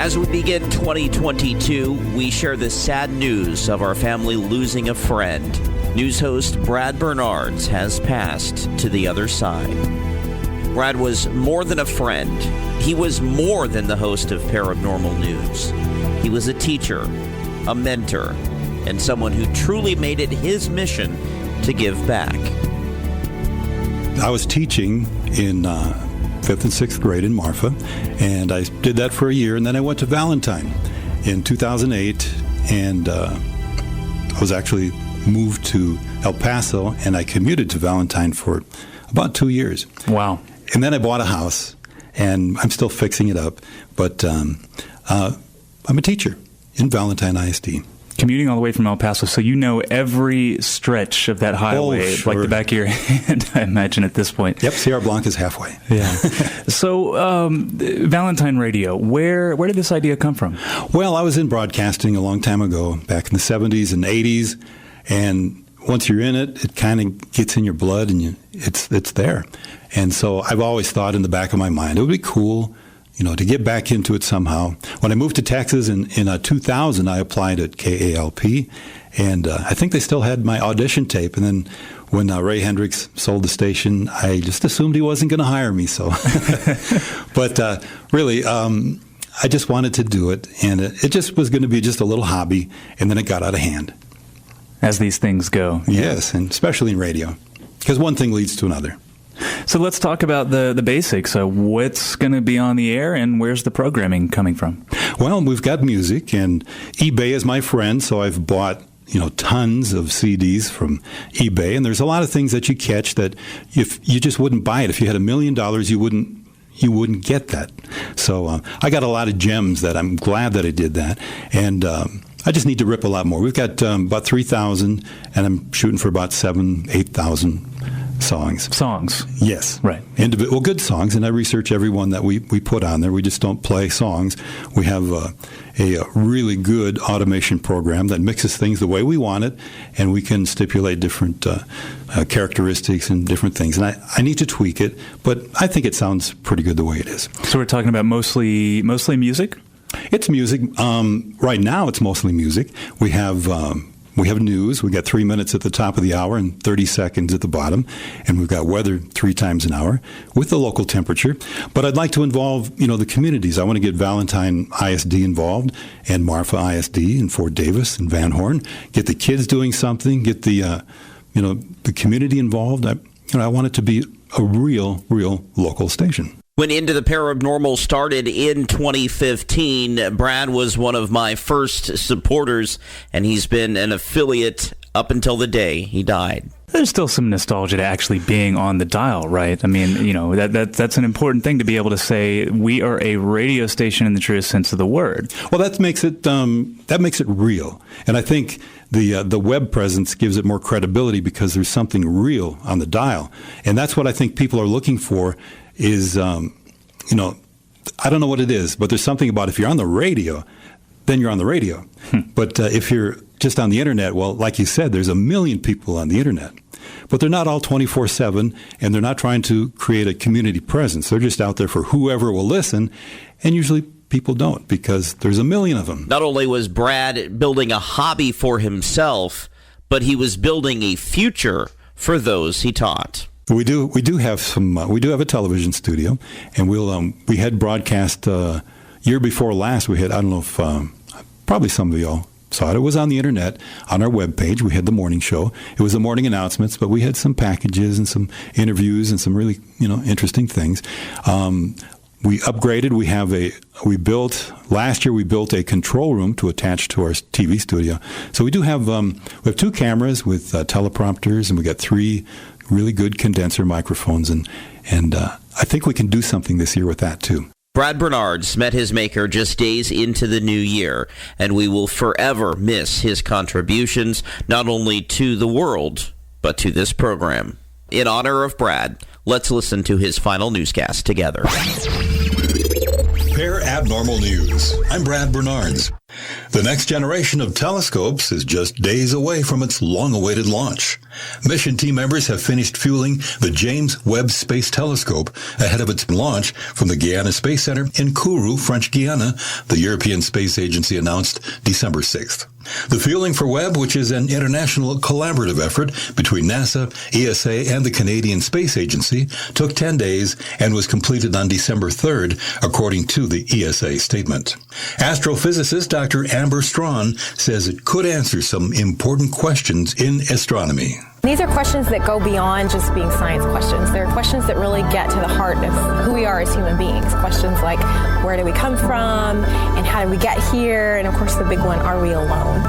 As we begin 2022, we share the sad news of our family losing a friend. News host Brad Bernards has passed to the other side. Brad was more than a friend. He was more than the host of Paranormal News. He was a teacher, a mentor, and someone who truly made it his mission to give back. I was teaching in 5th and 6th grade in Marfa, and I did that for a year, and then I went to Valentine in 2008, and I was actually moved to El Paso, and I commuted to Valentine for about 2 years. Wow. And then I bought a house, and I'm still fixing it up, but I'm a teacher in Valentine ISD. Commuting all the way from El Paso, so you know every stretch of that highway like the back of your hand, I imagine, at this point. Yep, Sierra Blanca's halfway. Yeah. So, Valentine Radio, where did this idea come from? Well, I was in broadcasting a long time ago, back in the 70s and 80s, and once you're in it, it kind of gets in your blood, and it's there. And so I've always thought in the back of my mind, it would be cool, to get back into it somehow. When I moved to Texas in 2000, I applied at KALP, and I think they still had my audition tape. And then when Ray Hendricks sold the station, I just assumed he wasn't going to hire me. So, but really, I just wanted to do it, and it just was going to be just a little hobby, and then it got out of hand. As these things go. Yes, and especially in radio, because one thing leads to another. So let's talk about the basics. What's going to be on the air, and where's the programming coming from? Well, we've got music, and eBay is my friend, so I've bought tons of CDs from eBay, and there's a lot of things that you catch that if you just wouldn't buy it. If you had $1 million, you wouldn't get that. So I got a lot of gems that I'm glad that I did that, and I just need to rip a lot more. We've got about 3,000, and I'm shooting for about 8,000 songs. Yes. Right. Good songs, and I research every one that we put on there. We just don't play songs. We have a really good automation program that mixes things the way we want it, and we can stipulate different characteristics and different things. And I need to tweak it, but I think it sounds pretty good the way it is. So we're talking about mostly music? It's music. Right now, it's mostly music. We have news. We got 3 minutes at the top of the hour and 30 seconds at the bottom, and we've got weather 3 times an hour with the local temperature. But I'd like to involve, the communities. I want to get Valentine ISD involved, and Marfa ISD, and Fort Davis, and Van Horn. Get the kids doing something. Get the community involved. I want it to be a real local station. When Into the Paranormal started in 2015, Brad was one of my first supporters, and he's been an affiliate up until the day he died. There's still some nostalgia to actually being on the dial, right? I mean, that's an important thing to be able to say we are a radio station in the truest sense of the word. Well, that makes it real, and I think the web presence gives it more credibility because there's something real on the dial, and that's what I think people are looking for. Is, I don't know what it is, but there's something about if you're on the radio, then you're on the radio. But if you're just on the internet, well, like you said, there's 1 million people on the internet. But they're not all 24/7, and they're not trying to create a community presence. They're just out there for whoever will listen, and usually people don't because there's 1 million of them. Not only was Brad building a hobby for himself, but he was building a future for those he taught. We do have a television studio, and we had broadcast year before last. We had, I don't know if probably some of y'all saw it. It was on the internet on our webpage. We had the morning show. It was the morning announcements, but we had some packages and some interviews and some really interesting things. We upgraded. Last year we built a control room to attach to our TV studio. So we do have 2 cameras with teleprompters, and we got 3 really good condenser microphones, and I think we can do something this year with that too. Brad Bernards met his maker just days into the new year, and we will forever miss his contributions, not only to the world, but to this program. In honor of Brad, let's listen to his final newscast together. Paranormal News. I'm Brad Bernards. The next generation of telescopes is just days away from its long-awaited launch. Mission team members have finished fueling the James Webb Space Telescope ahead of its launch from the Guiana Space Center in Kourou, French Guiana, the European Space Agency announced December 6th. The fueling for Webb, which is an international collaborative effort between NASA, ESA, and the Canadian Space Agency, took 10 days and was completed on December 3rd, according to the ESA statement. Astrophysicist Dr. Amber Strawn says it could answer some important questions in astronomy. These are questions that go beyond just being science questions. They're questions that really get to the heart of who we are as human beings. Questions like, where do we come from, and how did we get here? And of course, the big one, are we alone?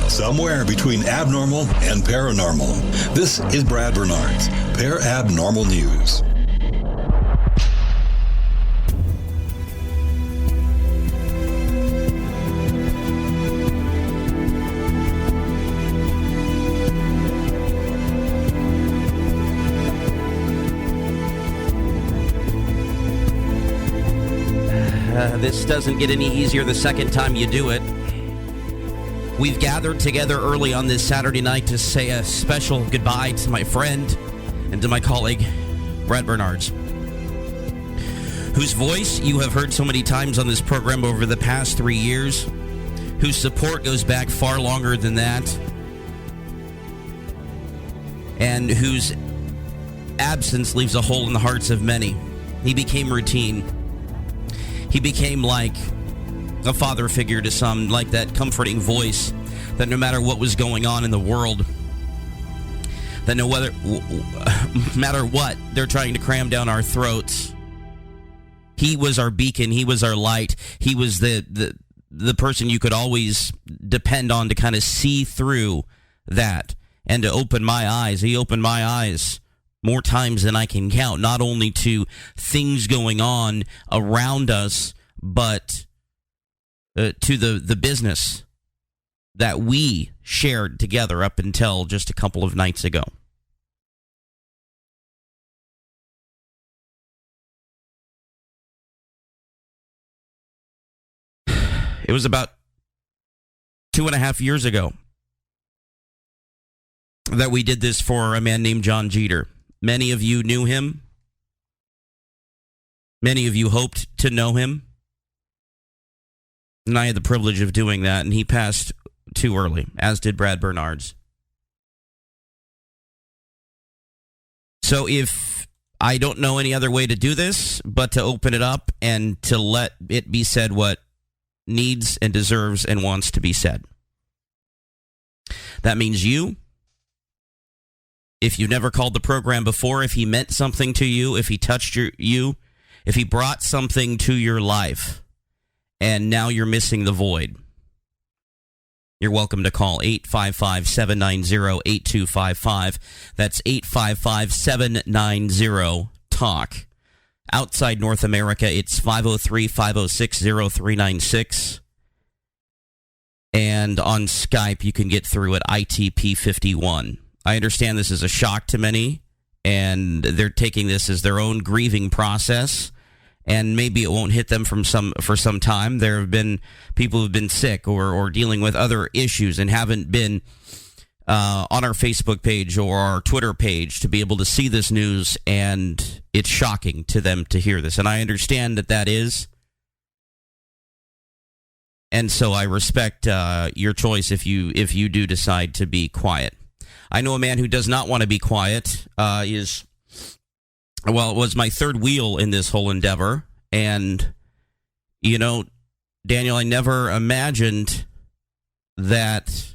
Somewhere between abnormal and paranormal. This is Brad Bernard's Parabnormal News. This doesn't get any easier the second time you do it. We've gathered together early on this Saturday night to say a special goodbye to my friend and to my colleague, Brad Bernards, whose voice you have heard so many times on this program over the past 3 years, whose support goes back far longer than that, and whose absence leaves a hole in the hearts of many. He became routine. He became like a father figure to some, like that comforting voice that no matter what was going on in the world, that no matter what they're trying to cram down our throats, he was our beacon, he was our light, he was the person you could always depend on to kind of see through that and to open my eyes. He opened my eyes more times than I can count, not only to things going on around us, but to the business that we shared together up until just a couple of nights ago. It was about 2.5 years ago that we did this for a man named John Jeter. Many of you knew him. Many of you hoped to know him. And I had the privilege of doing that, and he passed too early, as did Brad Bernards. So if I don't know any other way to do this but to open it up and to let it be said what needs and deserves and wants to be said. That means you. If you've never called the program before, if he meant something to you, if he touched you, if he brought something to your life, and now you're missing the void, you're welcome to call 855-790-8255. That's 855-790-TALK. Outside North America, it's 503-506-0396. And on Skype, you can get through at ITP51. I understand this is a shock to many, and they're taking this as their own grieving process, and maybe it won't hit them for some time. There have been people who've been sick or dealing with other issues and haven't been on our Facebook page or our Twitter page to be able to see this news, and it's shocking to them to hear this. And I understand that is. And so I respect your choice if you do decide to be quiet. I know a man who does not want to be quiet. It was my third wheel in this whole endeavor. And, Daniel, I never imagined that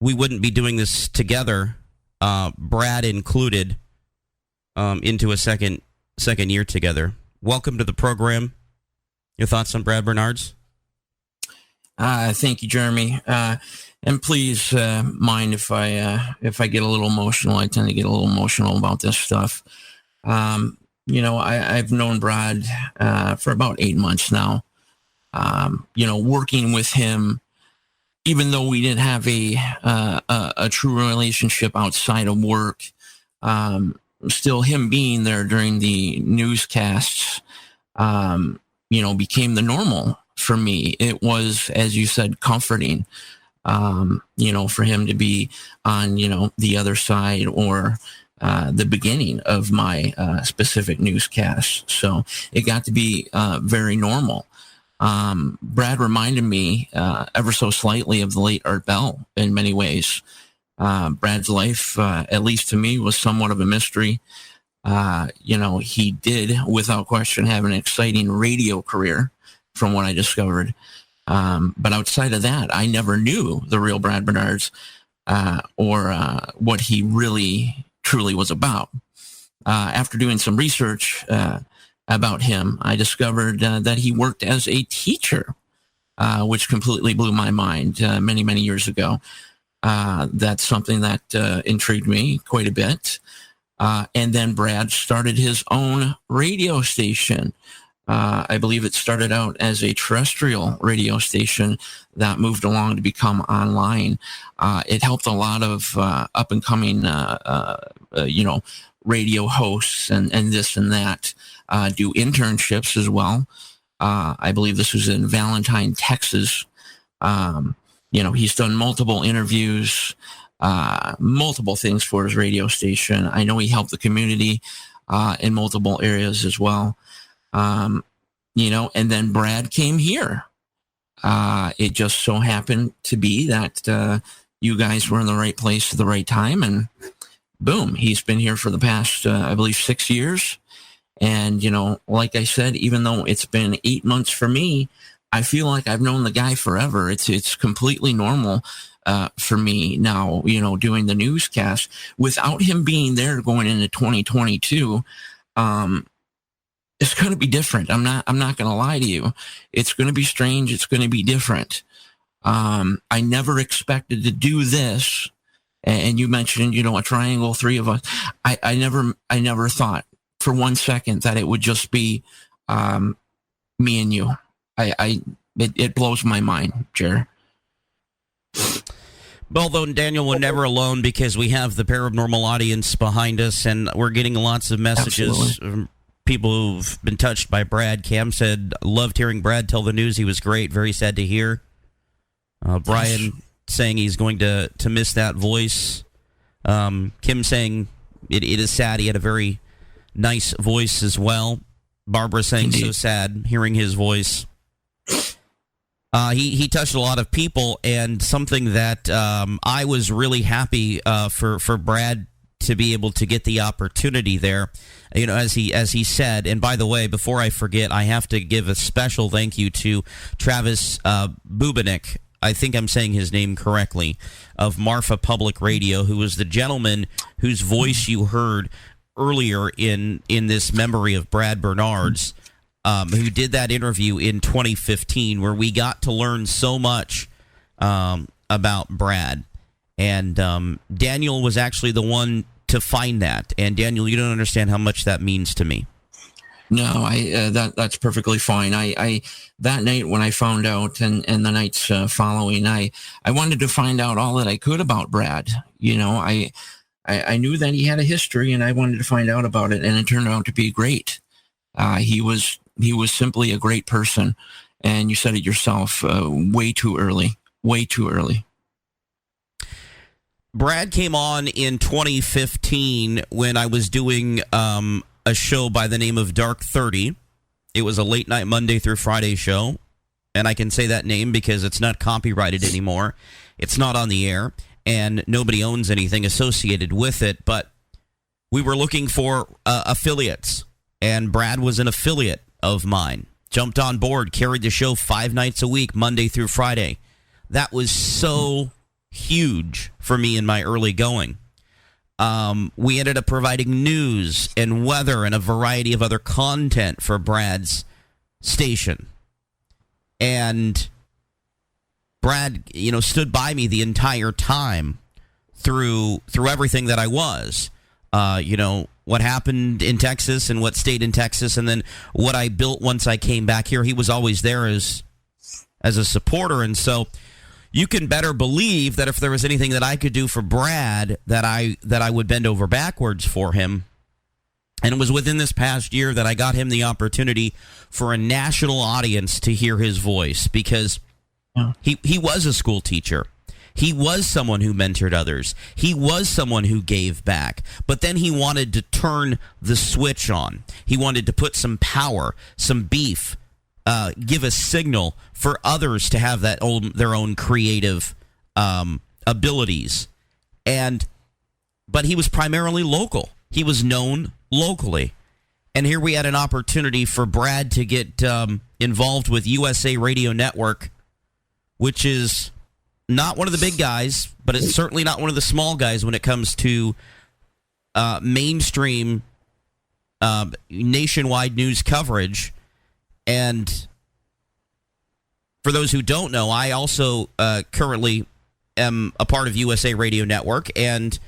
we wouldn't be doing this together, Brad included, into a second year together. Welcome to the program. Your thoughts on Brad Bernards? Thank you, Jeremy. And please mind if I get a little emotional. I tend to get a little emotional about this stuff. I've known Brad for about 8 months now. Working with him, even though we didn't have a true relationship outside of work, still him being there during the newscasts, became the normal for me. It was, as you said, comforting, for him to be on, the other side or the beginning of my specific newscast. So it got to be very normal. Brad reminded me ever so slightly of the late Art Bell in many ways. Brad's life, at least to me, was somewhat of a mystery. He did, without question, have an exciting radio career from what I discovered. But outside of that, I never knew the real Brad Bernards or what he really, truly was about. After doing some research about him, I discovered that he worked as a teacher, which completely blew my mind many, many years ago. That's something that intrigued me quite a bit. And then Brad started his own radio station. I believe it started out as a terrestrial radio station that moved along to become online. It helped a lot of up and coming, radio hosts and this and that do internships as well. I believe this was in Valentine, Texas. He's done multiple interviews, multiple things for his radio station. I know he helped the community in multiple areas as well. And then Brad came here. It just so happened to be that you guys were in the right place at the right time, and boom, he's been here for the past, I believe, 6 years. And, like I said, even though it's been 8 months for me, I feel like I've known the guy forever. It's completely normal for me now, doing the newscast. Without him being there going into 2022, it's going to be different. I'm not going to lie to you. It's going to be strange. It's going to be different. I never expected to do this. And you mentioned, a triangle, three of us. I never thought for 1 second that it would just be me and you. It blows my mind, Jer. Well, though, Daniel, we're never alone because we have the paranormal audience behind us, and we're getting lots of messages from people who've been touched by Brad. Cam said, loved hearing Brad tell the news. He was great. Very sad to hear. Brian saying he's going to miss that voice. Kim saying it is sad. He had a very nice voice as well. Barbara saying so sad hearing his voice. He touched a lot of people, and something that I was really happy for Brad to be able to get the opportunity there, as he said. And by the way, before I forget, I have to give a special thank you to Travis Bubenik. I think I'm saying his name correctly, of Marfa Public Radio, who was the gentleman whose voice you heard earlier in this memory of Brad Bernards, who did that interview in 2015, where we got to learn so much about Brad. And Daniel was actually the one to find that. And Daniel, you don't understand how much that means to me. No, that's perfectly fine. I that night when I found out, and the nights following, I wanted to find out all that I could about Brad. I knew that he had a history, and I wanted to find out about it, and it turned out to be great. He was simply a great person, and you said it yourself. Way too early. Brad came on in 2015 when I was doing a show by the name of Dark 30. It was a late night Monday through Friday show, and I can say that name because it's not copyrighted anymore. It's not on the air, and nobody owns anything associated with it, but we were looking for affiliates, and Brad was an affiliate of mine. Jumped on board, carried the show 5 nights a week, Monday through Friday. That was so huge for me in my early going. We ended up providing news and weather and a variety of other content for Brad's station. And Brad, stood by me the entire time through everything that I was. What happened in Texas and what stayed in Texas, and then what I built once I came back here. He was always there as a supporter, and so you can better believe that if there was anything that I could do for Brad, that I would bend over backwards for him. And it was within this past year that I got him the opportunity for a national audience to hear his voice, because he was a school teacher. He was someone who mentored others. He was someone who gave back. But then he wanted to turn the switch on. He wanted to put some power, some beef, give a signal for others to have their own creative abilities. But he was primarily local. He was known locally. And here we had an opportunity for Brad to get involved with USA Radio Network, which is not one of the big guys, but it's certainly not one of the small guys when it comes to mainstream nationwide news coverage. And for those who don't know, I also currently am a part of USA Radio Network, and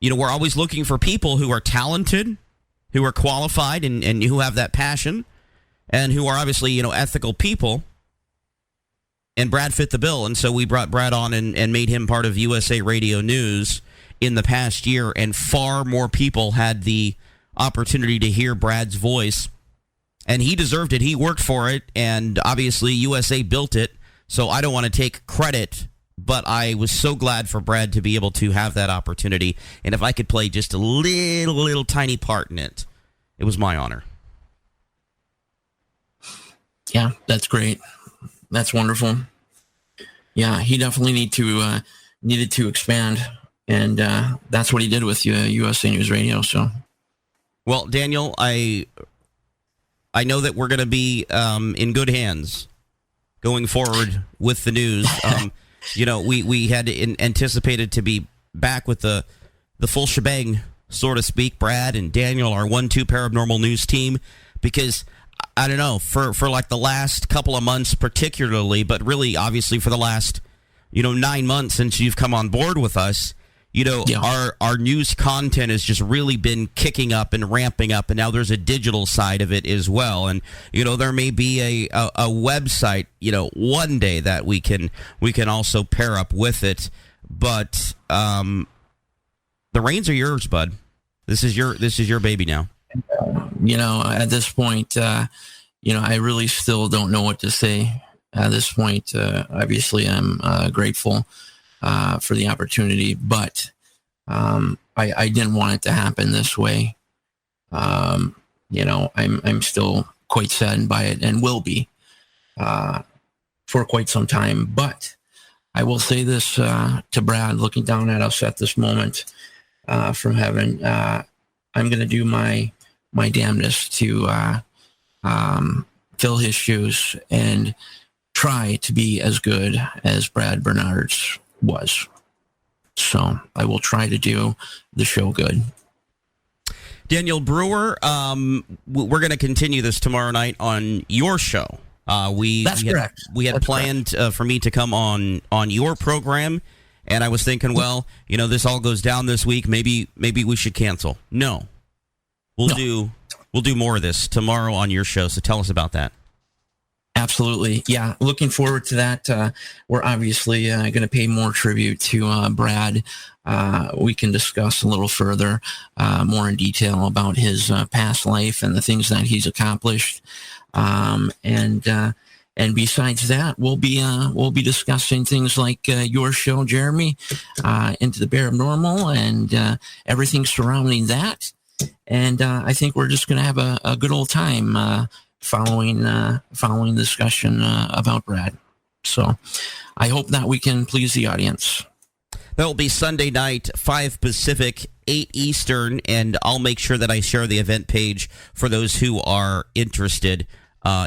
we're always looking for people who are talented, who are qualified, and who have that passion, and who are obviously, ethical people. And Brad fit the bill, and so we brought Brad on and made him part of USA Radio News in the past year, and far more people had the opportunity to hear Brad's voice, and he deserved it. He worked for it, and obviously USA built it, so I don't want to take credit, but I was so glad for Brad to be able to have that opportunity, and if I could play just a little tiny part in it, it was my honor. Yeah, that's great. That's wonderful. Yeah, he definitely needed to expand, and that's what he did with USA News Radio. So, well, Daniel, I know that we're going to be in good hands going forward with the news. We had anticipated to be back with the full shebang, so to speak. Brad and Daniel, our 1-2 Paranormal News team, because I don't know, for like the last couple of months particularly, but really obviously for the last 9 months since you've come on board with us, our news content has just really been kicking up and ramping up, and now there's a digital side of it as well. And there may be a website one day that we can also pair up with it, but the reins are yours, bud. This is your baby now. At this point, I really still don't know what to say. At this point, obviously, I'm grateful for the opportunity, but I didn't want it to happen this way. I'm still quite saddened by it, and will be for quite some time. But I will say this to Brad, looking down at us at this moment from heaven. I'm going to do my damnedest to fill his shoes and try to be as good as Brad Bernard's was. So I will try to do the show good. Daniel Brewer, we're going to continue this tomorrow night on your show. That's correct. We had planned for me to come on your program, and I was thinking, well, this all goes down this week. Maybe we should cancel. No. We'll do more of this tomorrow on your show, so tell us about that. Absolutely. Yeah, looking forward to that. We're obviously going to pay more tribute to Brad. We can discuss a little further, more in detail about his past life and the things that he's accomplished. And besides that, we'll be discussing things like your show, Jeremy, Into the Parabnormal, and everything surrounding that. And I think we're just going to have a good old time following the discussion about Brad. So I hope that we can please the audience. That will be Sunday night, 5 Pacific, 8 Eastern, and I'll make sure that I share the event page for those who are interested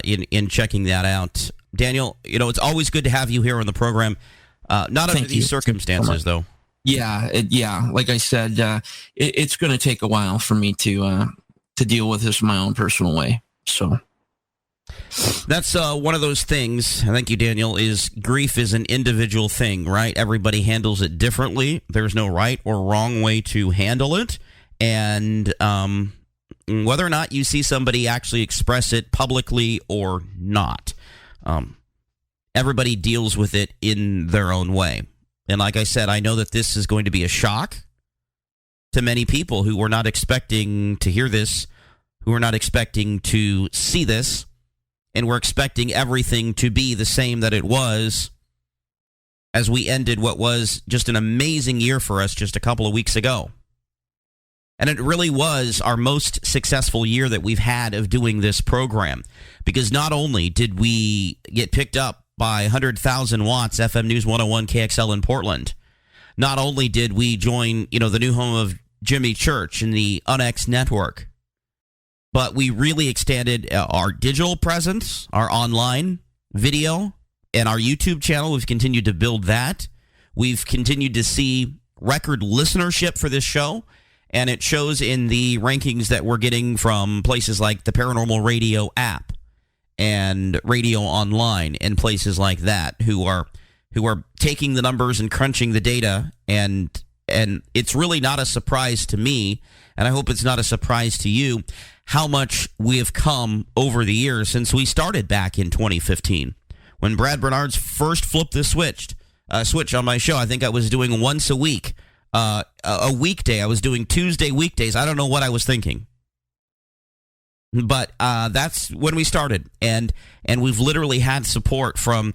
in checking that out. Daniel, it's always good to have you here on the program. Not under these circumstances, though. Yeah. Like I said, it's going to take a while for me to deal with this in my own personal way. So that's one of those things. Thank you, Daniel. Is grief is an individual thing, right? Everybody handles it differently. There's no right or wrong way to handle it, and whether or not you see somebody actually express it publicly or not, everybody deals with it in their own way. And like I said, I know that this is going to be a shock to many people who were not expecting to hear this, who were not expecting to see this, and were expecting everything to be the same that it was as we ended what was just an amazing year for us just a couple of weeks ago. And it really was our most successful year that we've had of doing this program, because not only did we get picked up by 100,000 watts FM News 101 KXL in Portland, not only did we join, the new home of Jimmy Church and the UNX network, but we really extended our digital presence, our online video, and our YouTube channel. We've continued to build that. We've continued to see record listenership for this show, and it shows in the rankings that we're getting from places like the Paranormal Radio app and Radio Online and places like that, who are taking the numbers and crunching the data, and it's really not a surprise to me, and I hope it's not a surprise to you, how much we have come over the years since we started back in 2015. When Brad Bernard's first flipped the switch on my show, I think I was doing once a week, a weekday. I was doing Tuesday weekdays. I don't know what I was thinking. But that's when we started, and we've literally had support from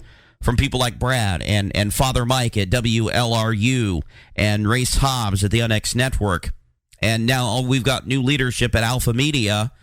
people like Brad and Father Mike at WLRU and Race Hobbs at the UNX Network, and now we've got new leadership at Alpha Media.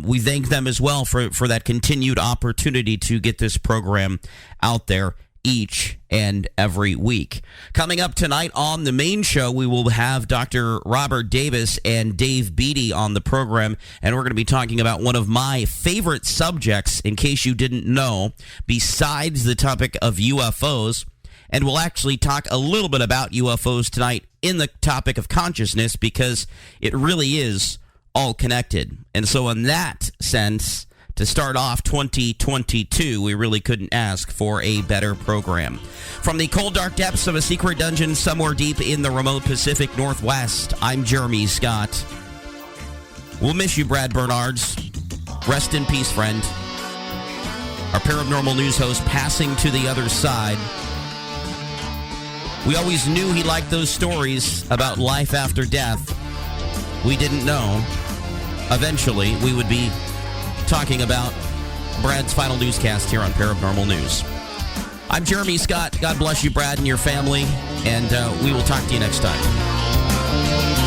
We thank them as well for that continued opportunity to get this program out there each and every week. Coming up tonight on the main show, we will have Dr. Robert Davis and Dave Beatty on the program, and we're going to be talking about one of my favorite subjects, in case you didn't know, besides the topic of UFOs. And we'll actually talk a little bit about UFOs tonight in the topic of consciousness, because it really is all connected. And so in that sense, to start off 2022, we really couldn't ask for a better program. From the cold, dark depths of a secret dungeon somewhere deep in the remote Pacific Northwest, I'm Jeremy Scott. We'll miss you, Brad Bernards. Rest in peace, friend. Our paranormal news host passing to the other side. We always knew he liked those stories about life after death. We didn't know eventually we would be talking about Brad's final newscast here on Paranormal News. I'm Jeremy Scott. God bless you, Brad, and your family, and we will talk to you next time.